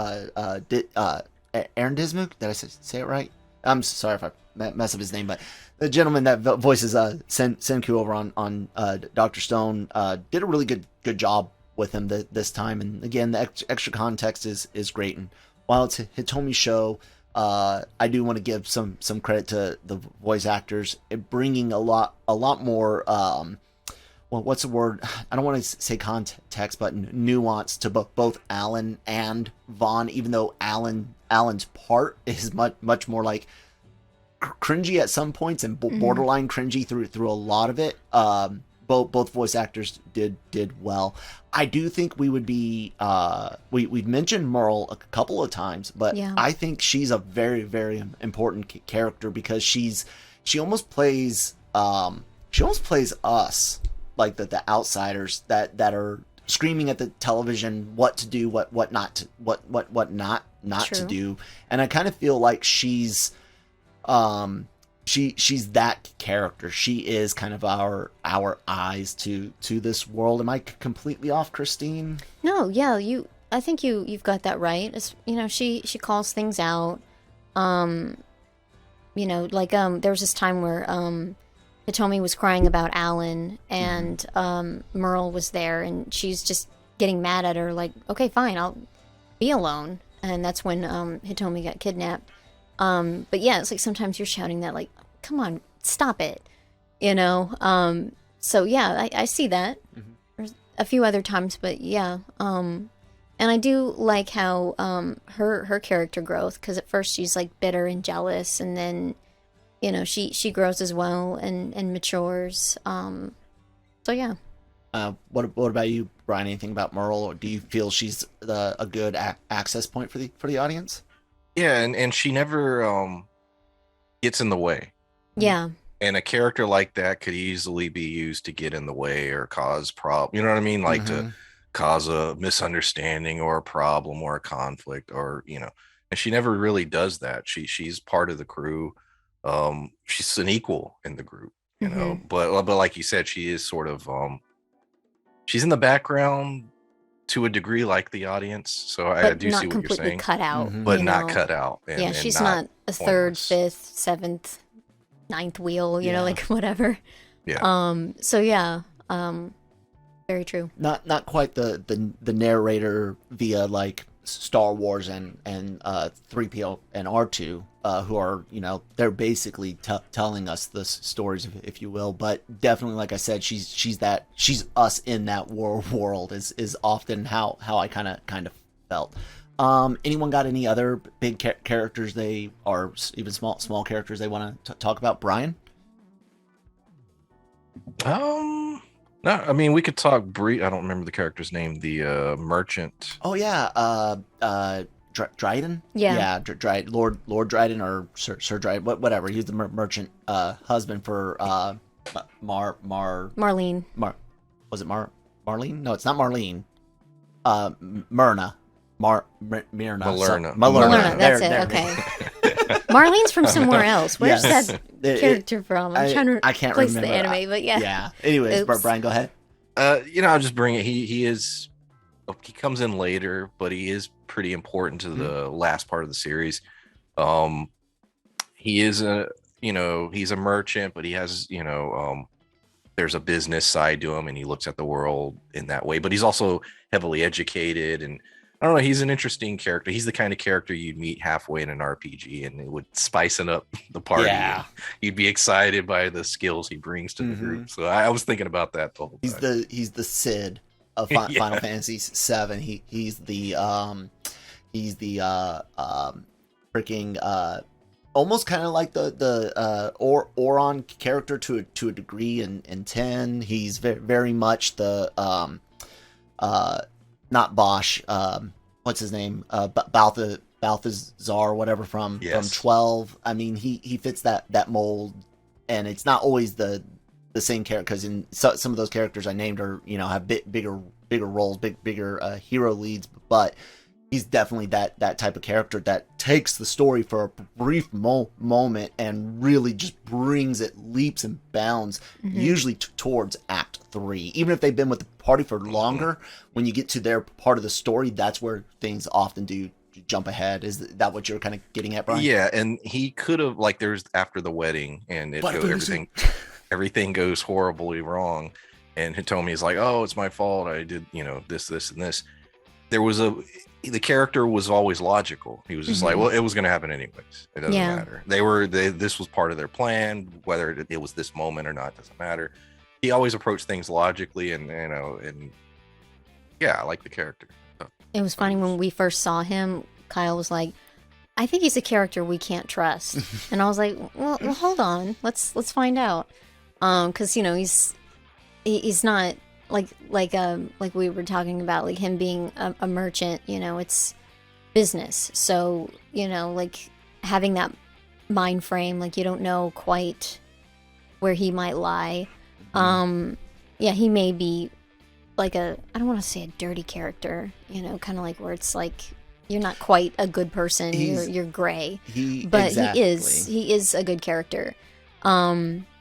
S1: Aaron Dismuke. Did I say it right? I'm sorry if I mess up his name, but the gentleman that voices Senku over on Dr. Stone did a really good job with him this time. And again, the extra context is great. And while it's a Hitomi show, I do want to give some credit to the voice actors, bringing a lot more what's the word? I don't want to say context, but nuance to both Alan and Vaughn, even though Alan's part is much more like cringy at some points and borderline cringy through a lot of it. Both voice actors did well. I do think we would be we've mentioned Merle a couple of times, but I think she's a very, very important character, because she almost plays us, like the outsiders that are screaming at the television what to do, what not to do. And I kind of feel like she's that character. She is kind of our eyes to this world. Am I completely off, Christine?
S2: No, yeah, I think you've got that right. It's, you know, she calls things out. You know, like there was this time where Hitomi was crying about Alan, and Merle was there, and she's just getting mad at her, like, okay, fine, I'll be alone. And that's when Hitomi got kidnapped. But yeah, it's like sometimes you're shouting that, like, come on, stop it, you know. So yeah, I see that. There's a few other times, but yeah. And I do like how her character growth, because at first she's like bitter and jealous, and then, you know, she grows as well and matures. So yeah.
S1: What about you, Brian? Anything about Merle, or do you feel she's a good access point for the audience?
S3: Yeah, and she never gets in the way.
S2: Yeah.
S3: And a character like that could easily be used to get in the way or cause you know what I mean? Like to cause a misunderstanding or a problem or a conflict, or, you know, and she never really does that. She's part of the crew. She's an equal in the group, you know, but like you said, she is sort of she's in the background to a degree, like the audience. So I do see what you're saying.
S2: Cut out,
S3: but not cut out. And,
S2: yeah, she's not a third, fifth, seventh, ninth wheel, you know, like whatever.
S3: Yeah.
S2: So yeah. Very true.
S1: Not quite the narrator via like Star Wars and 3PO and R2, who are, you know, they're basically telling us the stories, if you will. But definitely, like I said, she's us in that world is often how I kind of felt. Anyone got any other big characters or even small characters they want to talk about? Brian?
S3: No, I mean, we could talk I don't remember the character's name. The merchant.
S1: Oh yeah, Dryden.
S2: Yeah,
S1: Lord Dryden or Sir Dryden, whatever. He's the merchant husband for
S2: Marlene.
S1: Was it Marlene? No, it's not Marlene. Myrna. Myrna.
S2: Malerna. That's it. Okay. Marlene's from somewhere else. Where's that character from? I'm trying to
S1: I can't
S2: place
S1: remember
S2: the anime, but yeah.
S1: Yeah. Anyways, Brian, go ahead.
S3: You know, I'll just bring it. He comes in later, but he is pretty important to the last part of the series. He is he's a merchant, but he has, you know, there's a business side to him, and he looks at the world in that way. But he's also heavily educated, and I don't know. He's an interesting character. He's the kind of character you'd meet halfway in an RPG, and it would spicing up the party. Yeah. You'd be excited by the skills he brings to the group. So I was thinking about that the whole time.
S1: He's the Sid of Final Fantasy VII. He's the freaking almost kind of like the Oron character to a degree in 10. He's very much the not Bosch, what's his name? Balthazar, whatever from 12. I mean, he fits that mold, and it's not always the same character, because in some of those characters I named are, you know, have bigger roles, bigger hero leads, but he's definitely that type of character that takes the story for a brief moment and really just brings it leaps and bounds, usually towards Act 3. Even if they've been with the party for longer, when you get to their part of the story, that's where things often do jump ahead. Is that what you're kind of getting at, Brian?
S3: Yeah, and he could have, like, there's after the wedding, and everything goes horribly wrong, and Hitomi is like, oh, it's my fault, I did, you know, this and this. The character was always logical. He was just like, well, it was going to happen anyways. It doesn't matter. This was part of their plan. Whether it was this moment or not doesn't matter. He always approached things logically, and you know, and yeah, I like the character.
S2: It was funny when we first saw him. Kyle was like, "I think he's a character we can't trust," and I was like, "Well, hold on, let's find out." Because you know he's not. Like we were talking about, like him being a merchant, you know, it's business. So, you know, like having that mind frame, like you don't know quite where he might lie. Yeah, he may be like I don't want to say a dirty character, you know, kind of like where it's like you're not quite a good person, you're gray. But exactly. he is a good character.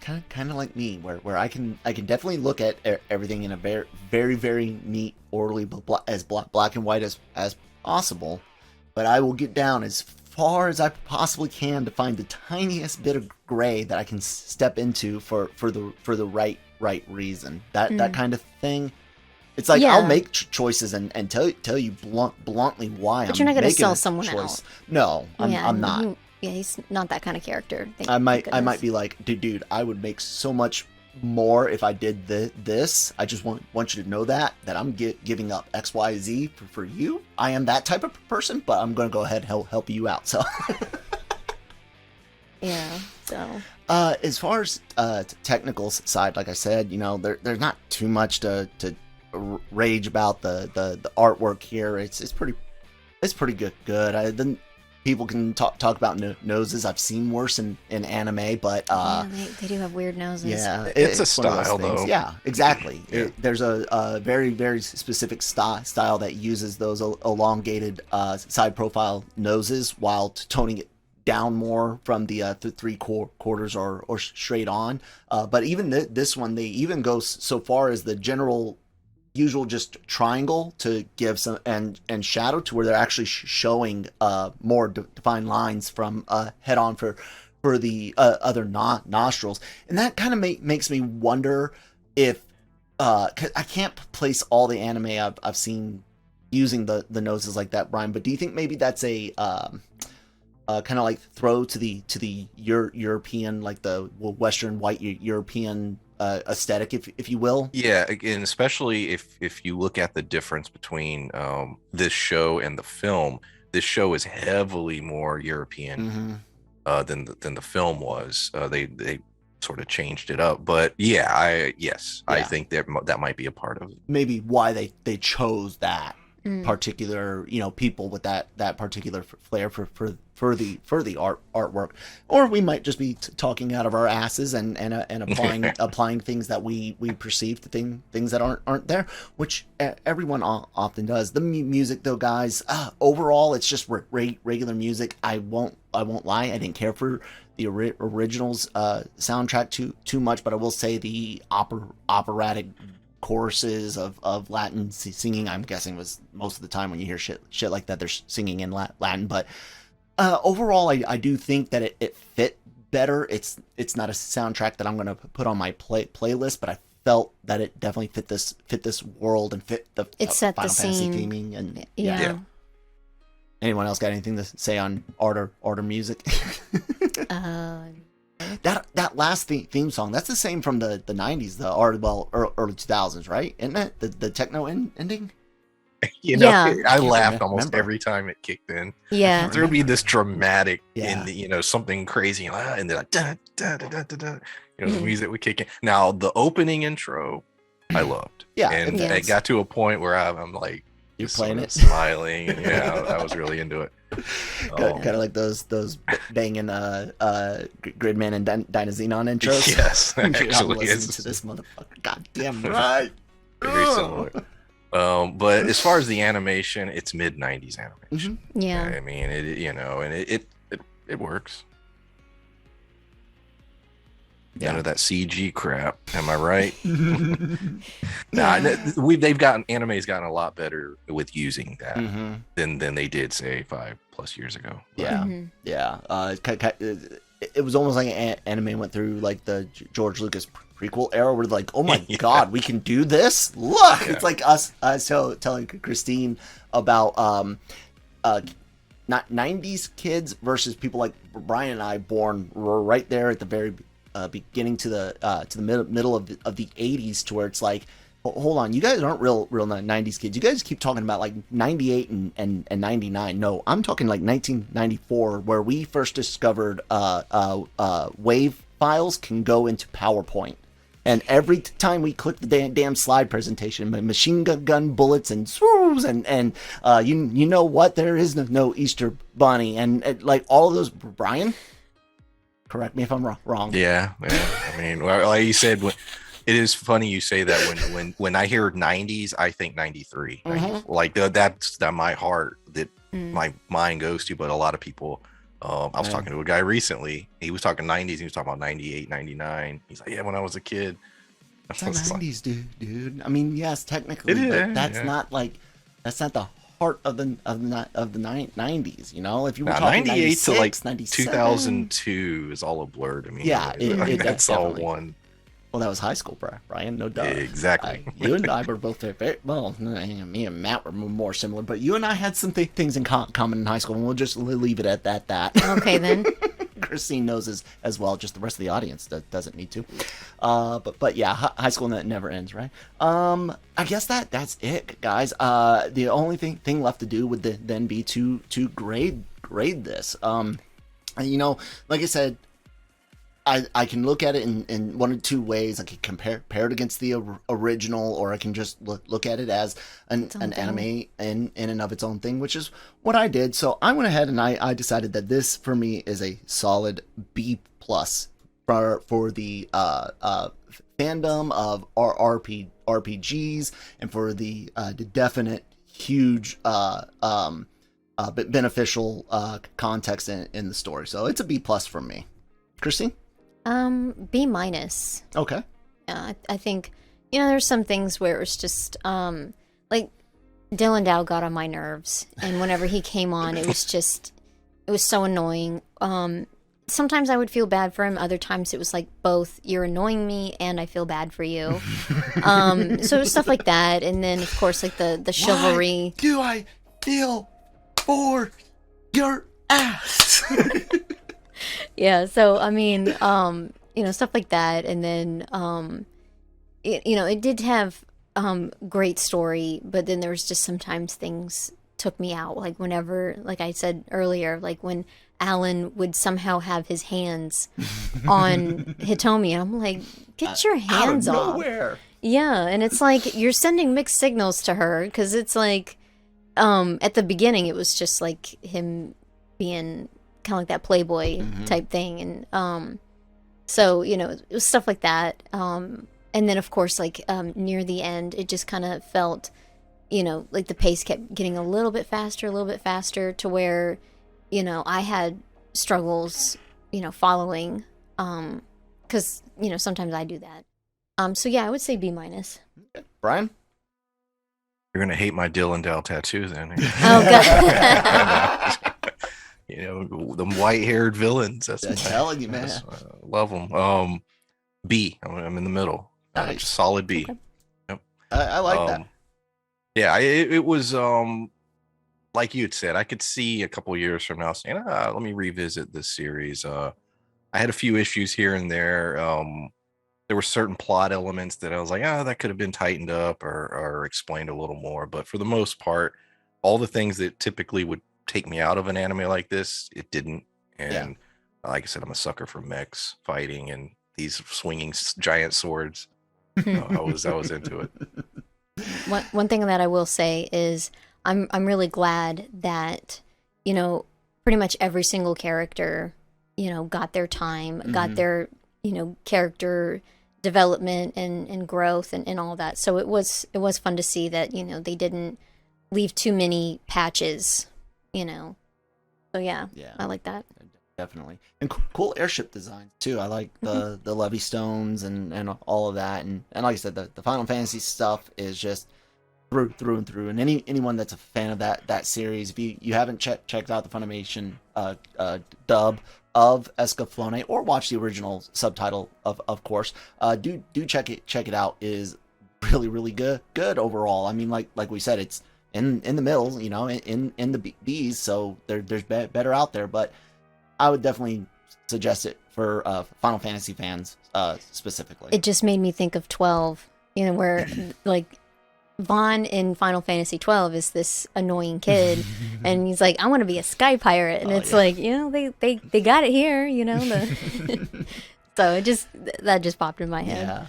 S1: kind of like me, where I can definitely look at everything in a very very very neat, orderly, as black and white as possible, but I will get down as far as I possibly can to find the tiniest bit of gray that I can step into for the right reason. That kind of thing. It's like I'll make choices and tell you bluntly why.
S2: But you're not going to sell someone out.
S1: No, I'm not.
S2: He's not that kind of character.
S1: I might be like, dude, I would make so much more if I did this. I just want you to know that I'm giving up X, Y, Z for you. I am that type of person, but I'm going to go ahead and help you out. So
S2: yeah. So
S1: as far as technical side, like I said, there's not too much to rage about the artwork here. It's pretty good. People can talk about noses. I've seen worse in anime, but
S2: they do have weird noses.
S1: Yeah,
S3: it's a style though.
S1: Yeah, exactly.
S3: Yeah.
S1: There's a very very specific style that uses those elongated side profile noses while toning it down more from the three quarters or straight on. But even this one, they even go so far as the general usual just triangle to give some and shadow to where they're actually showing more defined lines from head on for the other nostrils, and that kind of makes me wonder if 'cause I can't place all the anime I've seen using the noses like that, Brian, but do you think maybe that's a kind of like throw to the European, like the Western white European aesthetic, if you will?
S3: Yeah, and especially if you look at the difference between this show and the film. This show is heavily more European than the film was. They sort of changed it up, but I think that might be a part of it.
S1: Maybe why they chose that particular people with that particular flair for the artwork, or we might just be talking out of our asses and applying things that we perceive to things that aren't there, which everyone often does. The music though, guys, overall it's just regular music. I won't lie, I didn't care for the original's soundtrack too much, but I will say the operatic choruses of Latin singing, I'm guessing, was most of the time when you hear shit like that, they're singing in Latin. But overall, I do think that it fit better. It's not a soundtrack that I'm going to put on my playlist, but I felt that it definitely fit this world and fit the
S2: set
S1: Final
S2: the
S1: Fantasy
S2: scene.
S1: theming. And
S2: Yeah.
S1: Anyone else got anything to say on art or music? That last theme song, that's the same from the 90s, early 2000s, right? Isn't it? The techno ending?
S3: I laughed almost every time it kicked in.
S2: Yeah.
S3: There would be this dramatic something crazy, and then like da, da, da, da, da, da, the music would kick in. Now the opening intro I loved.
S1: Yeah.
S3: And it got to a point where I'm like,
S1: you're playing it,
S3: smiling, and I was really into it.
S1: Kind of like those banging Gridman and Dynazenon intros.
S3: Yes, actually,
S1: listen to this motherfucker. Goddamn right.
S3: Very similar. But as far as the animation, it's mid '90s animation.
S2: Yeah,
S3: I mean, it works. None of that CG crap. Am I right? Anime's gotten a lot better with using that than they did, say, 5+ years ago.
S1: Yeah. It was almost like anime went through like the George Lucas prequel era, where like, oh my god, we can do this. Look, it's like us telling Christine about not 90s kids versus people like Brian and I, born right there at the very beginning to the middle of the 80s, to where it's like, hold on, you guys aren't real 90s kids. You guys keep talking about like 98 and 99. No, I'm talking like 1994, where we first discovered wave files can go into PowerPoint. And every time we click the damn slide presentation, machine gun bullets and swoosh and you know what? There is no Easter Bunny and like all of those. Brian, correct me if I'm wrong.
S3: Yeah. I mean, like you said, it is funny you say that. When I hear 90s, I think 93. Like that's my heart that my mind goes to. But a lot of people I was talking to a guy recently. He was talking 90s. He was talking about 98, 99. He's like, yeah, when I was a kid.
S1: It's the 90s, dude. I mean, yes, technically, but that's not the heart of the 90s. You know, if you were talking
S3: 98 to like
S1: 97,
S3: 2002 is all a blur to me.
S1: Yeah,
S3: that's all
S1: definitely.
S3: one.
S1: Well, that was high school, Brian. No doubt.
S3: Exactly.
S1: You and I were both very well. Me and Matt were more similar, but you and I had some things in common in high school, and we'll just leave it at that.
S2: Okay, then.
S1: Christine knows as well. Just the rest of the audience doesn't need to. But yeah, high school never ends, right? I guess that's it, guys. The only thing left to do would then be to grade this. You know, like I said, I can look at it in one of two ways. I can compare it against the original, or I can just look at it as an anime in and of its own thing, which is what I did. So I went ahead and I decided that this for me is a solid B+ for the fandom of RPGs and for the definite huge beneficial context in the story. So it's a B+ for me. Christine?
S2: B-.
S1: Okay.
S2: I think, you know, there's some things where it was just, like, Dylan Dow got on my nerves, and whenever he came on, it was so annoying. Sometimes I would feel bad for him, other times it was like both, you're annoying me and I feel bad for you. So it was stuff like that, and then, of course, like, the chivalry.
S1: Why do I feel for your ass?
S2: Yeah, so I mean, you know, stuff like that, and then it did have great story, but then there was just sometimes things took me out, like whenever, like I said earlier, like when Alan would somehow have his hands on Hitomi, and I'm like, get your hands
S1: out of
S2: off.
S1: nowhere.
S2: Yeah, and it's like you're sending mixed signals to her, because it's like at the beginning it was just like him being kind of like that playboy type thing, and so, you know, it was stuff like that, and then of course, like near the end, it just kind of felt, you know, like the pace kept getting a little bit faster to where, you know, I had struggles, you know, following, because, you know, sometimes I do that. So yeah, I would say B-.
S1: Brian?
S3: You're gonna hate my Dylan Dow tattoo then.
S2: Oh god.
S3: You know, the white-haired villains. That's
S1: I'm telling you, man.
S3: Love them. B. I'm in the middle.
S1: Nice.
S3: Just solid B.
S2: Okay.
S3: Yep.
S1: I like that.
S3: Yeah, it was like you had said. I could see a couple years from now saying, let me revisit this series. I had a few issues here and there. There were certain plot elements that I was like, that could have been tightened up or explained a little more. But for the most part, all the things that typically would take me out of an anime like this, it didn't. And like I said, I'm a sucker for mechs fighting and these swinging giant swords. I was into it.
S2: One thing that I will say is I'm really glad that, you know, pretty much every single character, you know, got their time, got their, you know, character development and growth and all that. So it was fun to see that, you know, they didn't leave too many patches, you know. So yeah. I like that.
S1: Definitely. And cool airship designs too. I like the Levy Stones and all of that. And like I said, the Final Fantasy stuff is just through and through. And anyone that's a fan of that series, if you haven't checked out the Funimation dub of Escaflowne, or watch the original subtitle of course, do check it out. It is really good overall. I mean, like we said, it's in the middle, you know, in the B's, so there's better out there, but I would definitely suggest it for Final Fantasy fans specifically.
S2: It just made me think of 12, you know, where like Vaughn in Final Fantasy 12 is this annoying kid, and he's like, I want to be a sky pirate, and it's like, you know, they got it here, you know. So that just popped in my head.
S1: Yeah.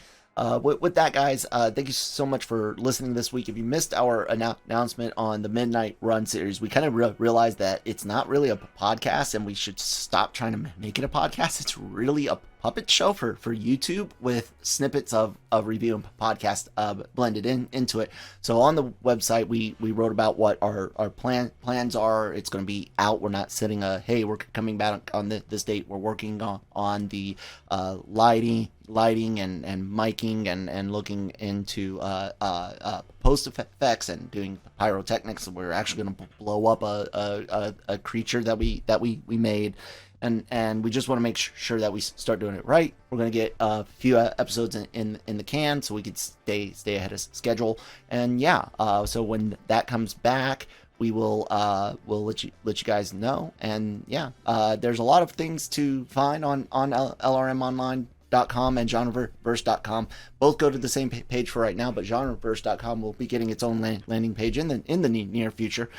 S1: With that, guys, thank you so much for listening this week. If you missed our announcement on the Midnight Run series, we kind of realized that it's not really a podcast, and we should stop trying to make it a podcast. It's really a puppet show for YouTube with snippets of review and podcast blended into it. So on the website, we wrote about what our plans are. It's going to be out. We're not setting hey, we're coming back on this date. We're working on the lighting and miking and looking into post effects and doing pyrotechnics. We're actually going to blow up a creature that we made. And we just want to make sure that we start doing it right. We're going to get a few episodes in the can so we could stay ahead of schedule. And yeah, so when that comes back, we will we'll let you guys know. And yeah, there's a lot of things to find on LRMonline.com and Genreverse.com. Both go to the same page for right now, but Genreverse.com will be getting its own landing page in the near future,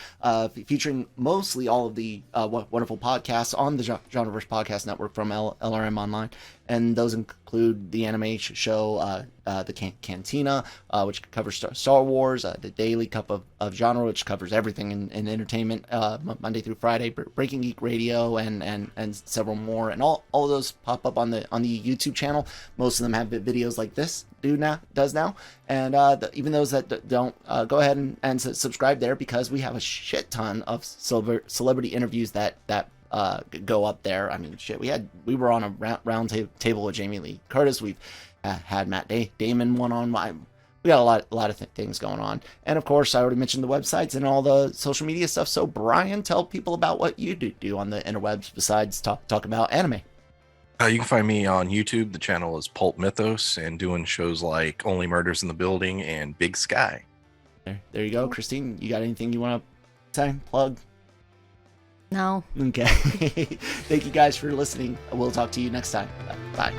S1: featuring mostly all of the wonderful podcasts on the Genreverse Podcast Network from LRM Online. And those include the anime show, the Cantina, which covers Star Wars, the Daily Cup of Genre, which covers everything in entertainment, Monday through Friday, Breaking Geek Radio, and several more. And all of those pop up on the YouTube channel. Most of them have videos like this does now. And even those that don't, go ahead and subscribe there, because we have a shit ton of celebrity interviews that go up there. I mean, shit, we were on a round table with Jamie Lee Curtis. We've had Matt Damon one-on-one. We got a lot of things going on. And of course, I already mentioned the websites and all the social media stuff. So Brian, tell people about what you do on the interwebs besides talk about anime.
S3: You can find me on YouTube. The channel is PulpMythos, and doing shows like Only Murders in the Building and Big Sky.
S1: There you go. Christine, you got anything you want to say? Plug?
S2: No.
S1: Okay. Thank you guys for listening. We'll talk to you next time. Bye.